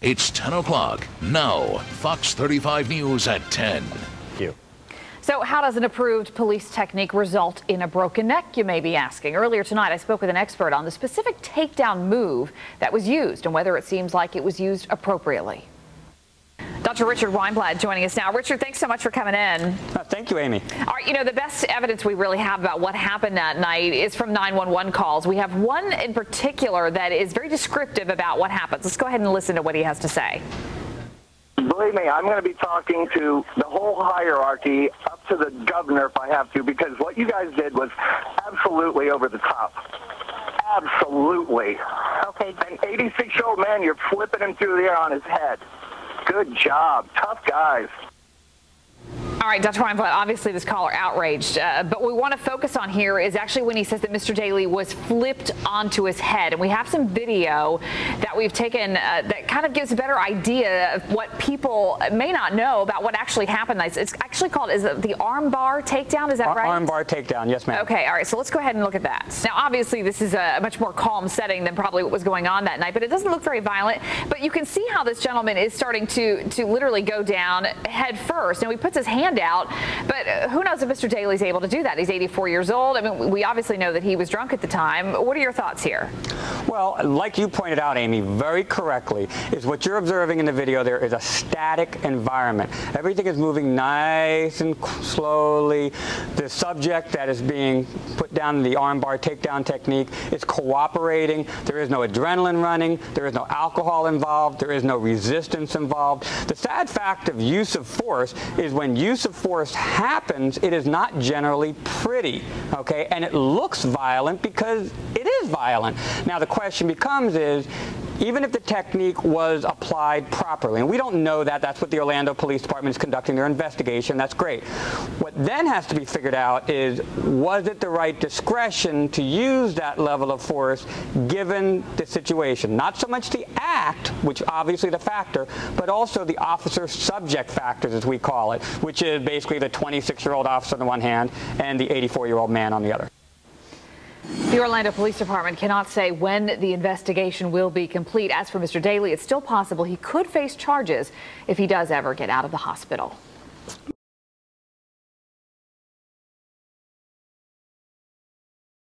It's 10 o'clock. Now, Fox 35 News at 10. Thank you. So how does an approved police technique result in a broken neck, you may be asking? Earlier tonight, I spoke with an expert on the specific takedown move that was used and whether it seems like it was used appropriately. Dr. Richard Weinblatt joining us now. Richard, thanks so much for coming in. Thank you, Amy. All right, you know, the best evidence we really have about what happened that night is from 911 calls. We have one in particular that is very descriptive about what happens. Let's go ahead and listen to what he has to say. Believe me, I'm going to be talking to the whole hierarchy, up to the governor if I have to, because what you guys did was absolutely over the top. Absolutely. Okay. An 86-year-old man, you're flipping him through the air on his head. Good job. Tough guys. All right, Dr. Weinblatt, obviously this caller outraged, but what we want to focus on here is actually when he says that Mr. Daly was flipped onto his head. And we have some video that we've taken that kind of gives a better idea of what people may not know about what actually happened. It's actually called, is it the arm bar takedown? Is that right? Arm bar takedown, yes, ma'am. Okay, all right, so let's go ahead and look at that. Now, obviously, this is a much more calm setting than probably what was going on that night, but it doesn't look very violent. But you can see how this gentleman is starting to literally go down head first. And he puts his hand out, but who knows if Mr. Daly's able to do that? He's 84 years old. I mean, we obviously know that he was drunk at the time. What are your thoughts here? Well, like you pointed out, Amy, very correctly, is what you're observing in the video there is a static environment. Everything is moving nice and slowly. The subject that is being put down in the armbar takedown technique is cooperating. There is no adrenaline running. There is no alcohol involved. There is no resistance involved. The sad fact of use of force is when use of force happens, it is not generally pretty, okay? And it looks violent because it is violent. Now, the question becomes is, even if the technique was applied properly, and we don't know that, that's what the Orlando Police Department is conducting their investigation, that's great. What then has to be figured out is, was it the right discretion to use that level of force given the situation? Not so much the act, which obviously the factor, but also the officer subject factors, as we call it, which is basically the 26-year-old officer on the one hand and the 84-year-old man on the other. The Orlando Police Department cannot say when the investigation will be complete. As for Mr. Daly, it's still possible he could face charges if he does ever get out of the hospital.